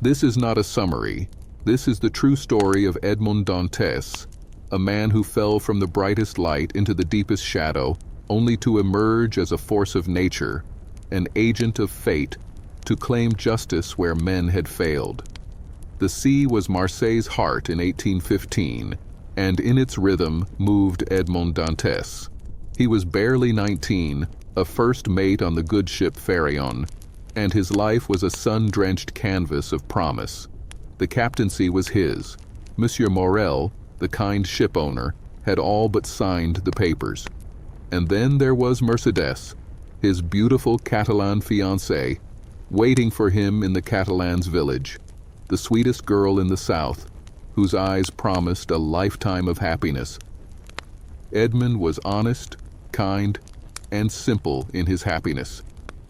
This is not a summary. This is the true story of Edmond Dantès, a man who fell from the brightest light into the deepest shadow, only to emerge as a force of nature, an agent of fate, to claim justice where men had failed. The sea was Marseille's heart in 1815, and in its rhythm moved Edmond Dantès. He was barely 19, a first mate on the good ship Pharaon, and his life was a sun-drenched canvas of promise. The captaincy was his. Monsieur Morel, the kind ship owner, had all but signed the papers. And then there was Mercedes, his beautiful Catalan fiancée, waiting for him in the Catalans' village, the sweetest girl in the south, whose eyes promised a lifetime of happiness. Edmond was honest, kind, and simple in his happiness.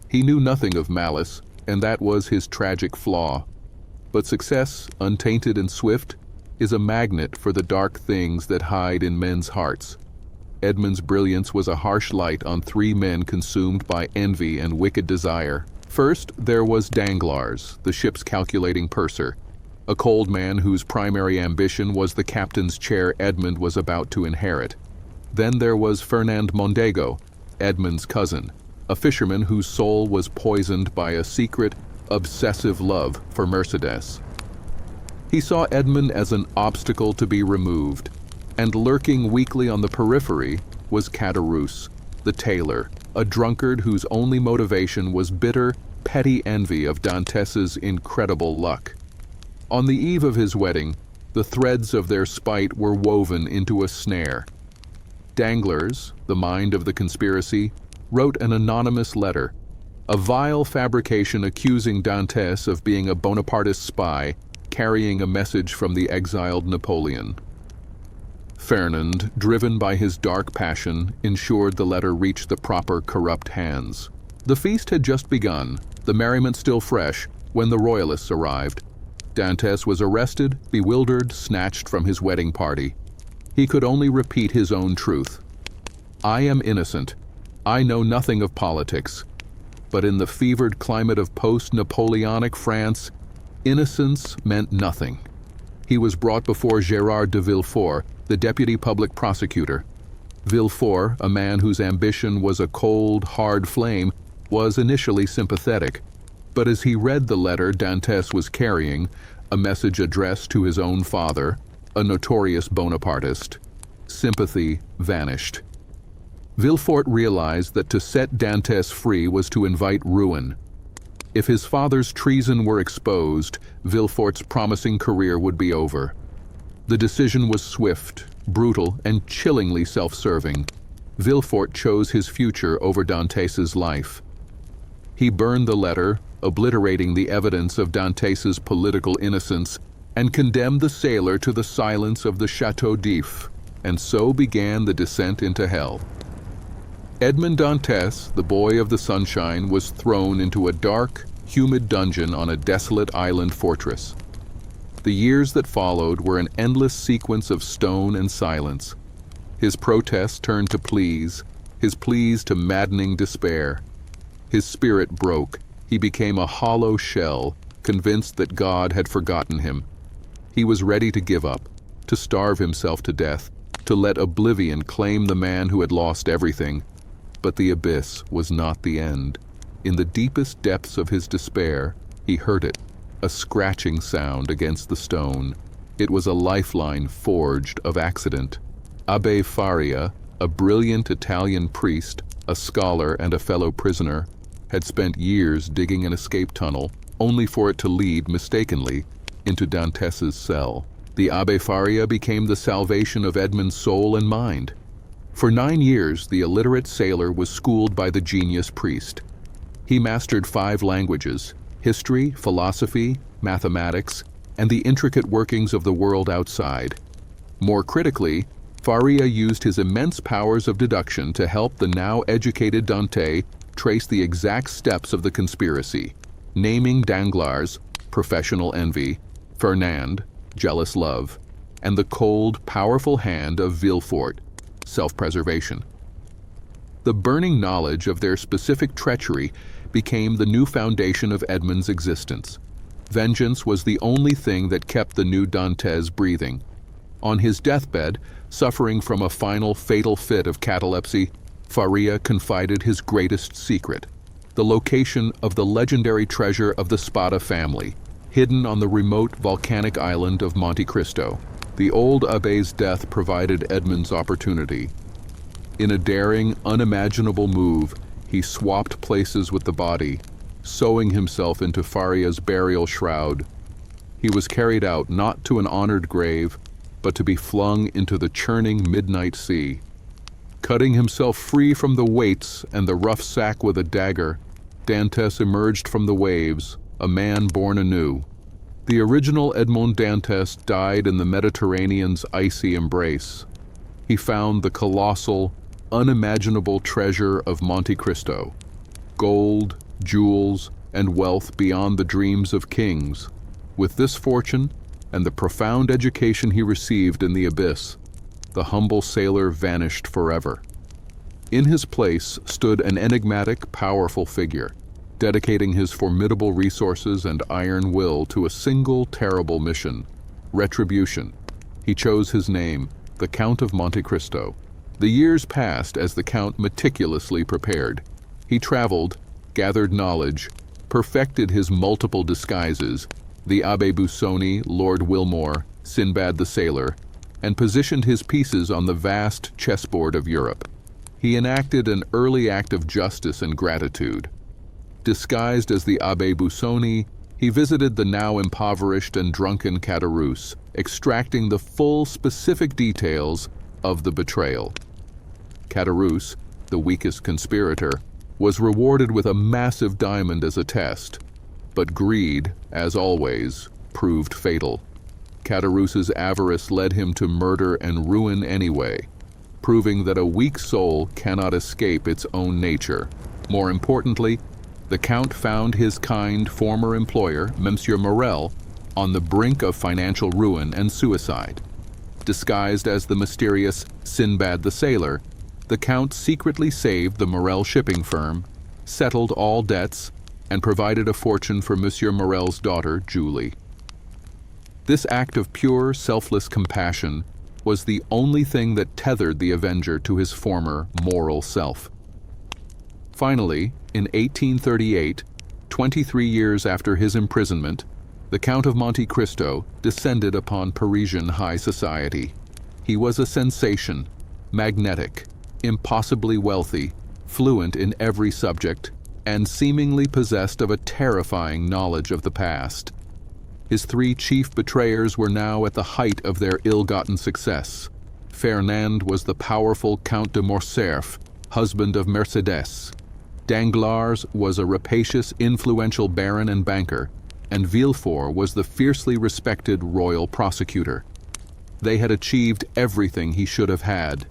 He knew nothing of malice, and that was his tragic flaw. But success, untainted and swift, is a magnet for the dark things that hide in men's hearts. Edmond's brilliance was a harsh light on three men consumed by envy and wicked desire. First, there was Danglars, the ship's calculating purser, a cold man whose primary ambition was the captain's chair Edmond was about to inherit. Then there was Fernand Mondego, Edmond's cousin, a fisherman whose soul was poisoned by a secret, obsessive love for Mercedes. He saw Edmond as an obstacle to be removed, and lurking weakly on the periphery was Caderousse, the tailor, a drunkard whose only motivation was bitter, petty envy of Dantès' incredible luck. On the eve of his wedding, the threads of their spite were woven into a snare. Danglars, the mind of the conspiracy, wrote an anonymous letter, a vile fabrication accusing Dantès of being a Bonapartist spy carrying a message from the exiled Napoleon. Fernand, driven by his dark passion, ensured the letter reached the proper corrupt hands. The feast had just begun, the merriment still fresh, when the royalists arrived. Dantès was arrested, bewildered, snatched from his wedding party. He could only repeat his own truth. I am innocent. I know nothing of politics. But in the fevered climate of post-Napoleonic France, innocence meant nothing. He was brought before Gérard de Villefort, the deputy public prosecutor. Villefort, a man whose ambition was a cold, hard flame, was initially sympathetic. But as he read the letter Dantès was carrying, a message addressed to his own father, a notorious Bonapartist, sympathy vanished. Villefort realized that to set Dantès free was to invite ruin. If his father's treason were exposed, Villefort's promising career would be over. The decision was swift, brutal, and chillingly self-serving. Villefort chose his future over Dantès' life. He burned the letter, obliterating the evidence of Dantès' political innocence, and condemned the sailor to the silence of the Château d'If, and so began the descent into hell. Edmond Dantès, the boy of the sunshine, was thrown into a dark, humid dungeon on a desolate island fortress. The years that followed were an endless sequence of stone and silence. His protests turned to pleas, his pleas to maddening despair. His spirit broke. He became a hollow shell, convinced that God had forgotten him. He was ready to give up, to starve himself to death, to let oblivion claim the man who had lost everything. But the abyss was not the end. In the deepest depths of his despair, he heard it, a scratching sound against the stone. It was a lifeline forged of accident. Abbé Faria, a brilliant Italian priest, a scholar and a fellow prisoner, had spent years digging an escape tunnel, only for it to lead, mistakenly, into Dantès' cell. The Abbé Faria became the salvation of Edmond's soul and mind. For 9 years, the illiterate sailor was schooled by the genius priest. He mastered 5 languages: history, philosophy, mathematics, and the intricate workings of the world outside. More critically, Faria used his immense powers of deduction to help the now educated Dantès trace the exact steps of the conspiracy, naming Danglars, professional envy, Fernand, jealous love, and the cold, powerful hand of Villefort, self-preservation. The burning knowledge of their specific treachery became the new foundation of Edmond's existence. Vengeance was the only thing that kept the new Dantès breathing. On his deathbed, suffering from a final fatal fit of catalepsy, Faria confided his greatest secret: the location of the legendary treasure of the Spada family, hidden on the remote volcanic island of Monte Cristo. The old abbé's death provided Edmond's opportunity. In a daring, unimaginable move, he swapped places with the body, sewing himself into Faria's burial shroud. He was carried out not to an honored grave, but to be flung into the churning midnight sea. Cutting himself free from the weights and the rough sack with a dagger, Dantès emerged from the waves, a man born anew. The original Edmond Dantès died in the Mediterranean's icy embrace. He found the colossal, unimaginable treasure of Monte Cristo: gold, jewels, and wealth beyond the dreams of kings. With this fortune and the profound education he received in the abyss, the humble sailor vanished forever. In his place stood an enigmatic, powerful figure, dedicating his formidable resources and iron will to a single terrible mission: retribution. He chose his name, the Count of Monte Cristo. The years passed as the Count meticulously prepared. He traveled, gathered knowledge, perfected his multiple disguises, the Abbé Busoni, Lord Wilmore, Sinbad the Sailor, and positioned his pieces on the vast chessboard of Europe. He enacted an early act of justice and gratitude. Disguised as the Abbé Busoni, he visited the now impoverished and drunken Caderousse, extracting the full specific details of the betrayal. Caderousse, the weakest conspirator, was rewarded with a massive diamond as a test, but greed, as always, proved fatal. Caderousse's avarice led him to murder and ruin anyway, proving that a weak soul cannot escape its own nature. More importantly, the Count found his kind former employer, Monsieur Morel, on the brink of financial ruin and suicide. Disguised as the mysterious Sinbad the Sailor, the Count secretly saved the Morel shipping firm, settled all debts, and provided a fortune for Monsieur Morel's daughter, Julie. This act of pure, selfless compassion was the only thing that tethered the Avenger to his former moral self. Finally, in 1838, 23 years after his imprisonment, the Count of Monte Cristo descended upon Parisian high society. He was a sensation, magnetic, impossibly wealthy, fluent in every subject, and seemingly possessed of a terrifying knowledge of the past. His three chief betrayers were now at the height of their ill-gotten success. Fernand was the powerful Count de Morcerf, husband of Mercédès. Danglars was a rapacious, influential baron and banker, and Villefort was the fiercely respected royal prosecutor. They had achieved everything he should have had.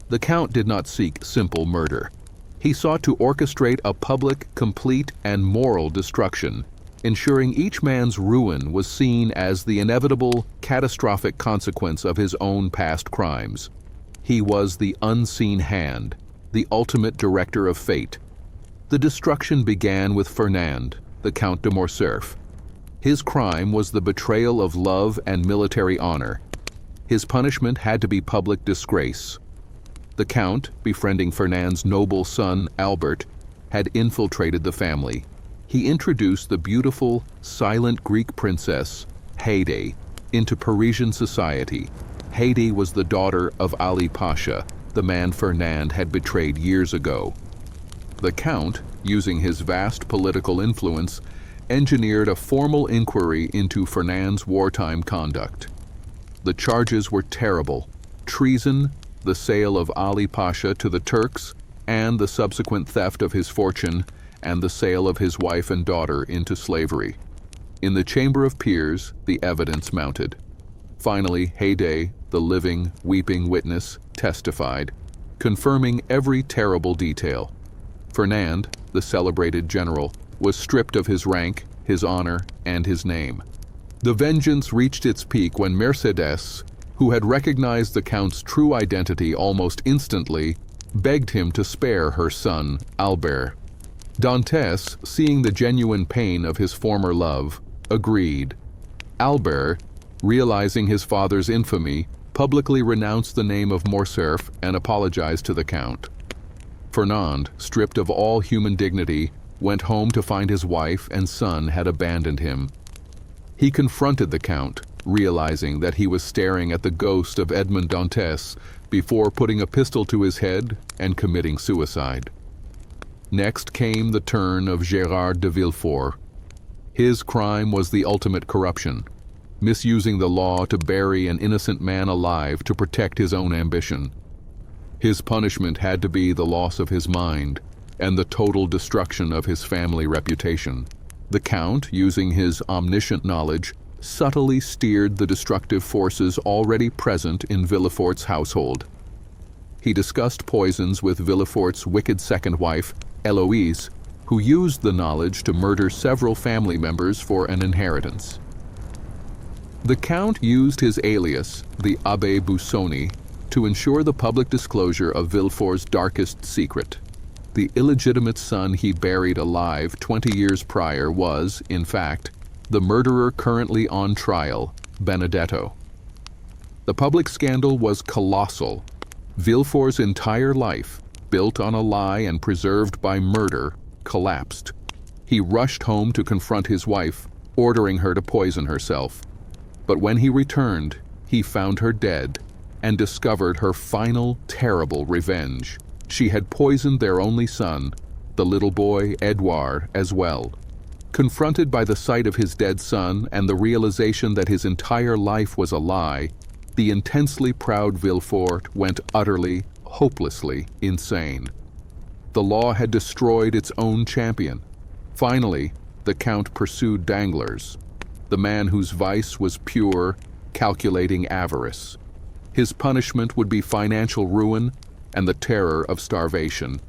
The Count did not seek simple murder. He sought to orchestrate a public, complete, and moral destruction, ensuring each man's ruin was seen as the inevitable, catastrophic consequence of his own past crimes. He was the unseen hand, the ultimate director of fate. The destruction began with Fernand, the Count de Morcerf. His crime was the betrayal of love and military honor. His punishment had to be public disgrace. The Count, befriending Fernand's noble son, Albert, had infiltrated the family. He introduced the beautiful, silent Greek princess, Haydée, into Parisian society. Haydée was the daughter of Ali Pasha, the man Fernand had betrayed years ago. The Count, using his vast political influence, engineered a formal inquiry into Fernand's wartime conduct. The charges were terrible: treason, the sale of Ali Pasha to the Turks, and the subsequent theft of his fortune and the sale of his wife and daughter into slavery. In the Chamber of Peers, the evidence mounted. Finally, Haydée, the living, weeping witness, testified, confirming every terrible detail. Fernand, the celebrated general, was stripped of his rank, his honor, and his name. The vengeance reached its peak when Mercédès, who had recognized the Count's true identity almost instantly, begged him to spare her son, Albert. Dantès, seeing the genuine pain of his former love, agreed. Albert, realizing his father's infamy, publicly renounced the name of Morcerf and apologized to the Count. Fernand, stripped of all human dignity, went home to find his wife and son had abandoned him. He confronted the Count, realizing that he was staring at the ghost of Edmond Dantès before putting a pistol to his head and committing suicide. Next came the turn of Gérard de Villefort. His crime was the ultimate corruption, misusing the law to bury an innocent man alive to protect his own ambition. His punishment had to be the loss of his mind and the total destruction of his family reputation. The Count, using his omniscient knowledge, subtly steered the destructive forces already present in Villefort's household. He discussed poisons with Villefort's wicked second wife, Eloise, who used the knowledge to murder several family members for an inheritance. The Count used his alias, the Abbé Busoni, to ensure the public disclosure of Villefort's darkest secret. The illegitimate son he buried alive 20 years prior was, in fact, the murderer currently on trial, Benedetto. The public scandal was colossal. Villefort's entire life, built on a lie and preserved by murder, collapsed. He rushed home to confront his wife, ordering her to poison herself. But when he returned, he found her dead and discovered her final terrible revenge. She had poisoned their only son, the little boy Edouard, as well. Confronted by the sight of his dead son and the realization that his entire life was a lie, the intensely proud Villefort went utterly, hopelessly insane. The law had destroyed its own champion. Finally, the Count pursued Danglars, the man whose vice was pure, calculating avarice. His punishment would be financial ruin and the terror of starvation.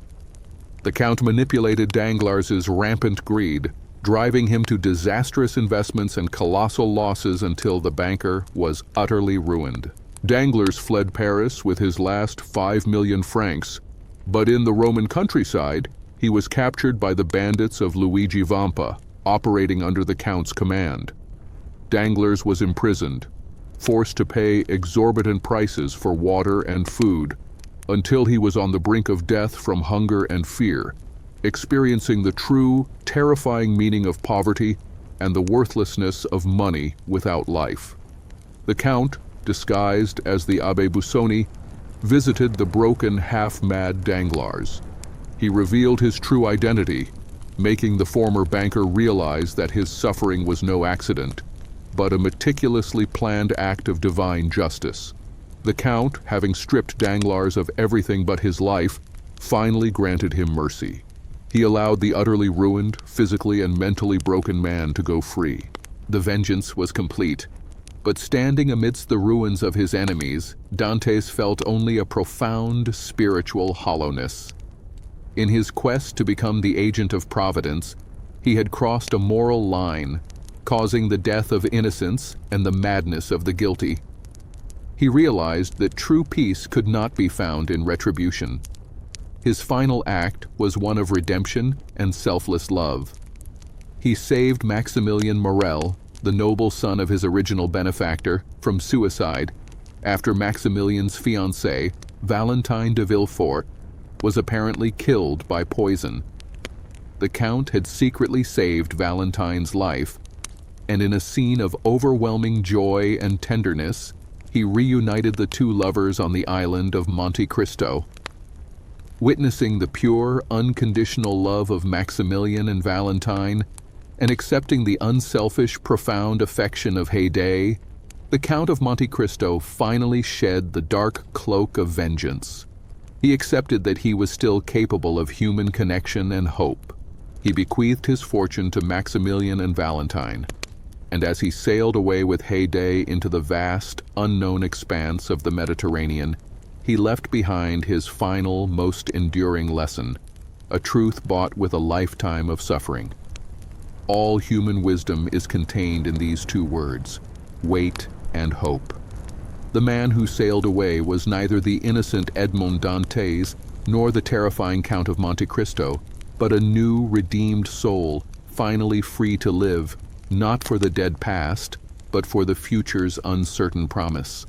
The Count manipulated Danglars' rampant greed, driving him to disastrous investments and colossal losses until the banker was utterly ruined. Danglars fled Paris with his last 5 million francs, but in the Roman countryside, he was captured by the bandits of Luigi Vampa, operating under the Count's command. Danglars was imprisoned, forced to pay exorbitant prices for water and food, until he was on the brink of death from hunger and fear, experiencing the true, terrifying meaning of poverty and the worthlessness of money without life. The Count, disguised as the Abbé Busoni, visited the broken, half-mad Danglars. He revealed his true identity, making the former banker realize that his suffering was no accident, but a meticulously planned act of divine justice. The Count, having stripped Danglars of everything but his life, finally granted him mercy. He allowed the utterly ruined, physically and mentally broken man to go free. The vengeance was complete, but standing amidst the ruins of his enemies, Dantès felt only a profound spiritual hollowness. In his quest to become the agent of Providence, he had crossed a moral line, causing the death of innocents and the madness of the guilty. He realized that true peace could not be found in retribution. His final act was one of redemption and selfless love. He saved Maximilien Morel, the noble son of his original benefactor, from suicide after Maximilien's fiancée, Valentine de Villefort, was apparently killed by poison. The Count had secretly saved Valentine's life, and in a scene of overwhelming joy and tenderness, he reunited the two lovers on the island of Monte Cristo. Witnessing the pure, unconditional love of Maximilien and Valentine, and accepting the unselfish, profound affection of Haydée, the Count of Monte Cristo finally shed the dark cloak of vengeance. He accepted that he was still capable of human connection and hope. He bequeathed his fortune to Maximilien and Valentine, and as he sailed away with Haydée into the vast, unknown expanse of the Mediterranean, he left behind his final, most enduring lesson, a truth bought with a lifetime of suffering. All human wisdom is contained in these two words: wait and hope. The man who sailed away was neither the innocent Edmond Dantès nor the terrifying Count of Monte Cristo, but a new, redeemed soul, finally free to live, not for the dead past, but for the future's uncertain promise.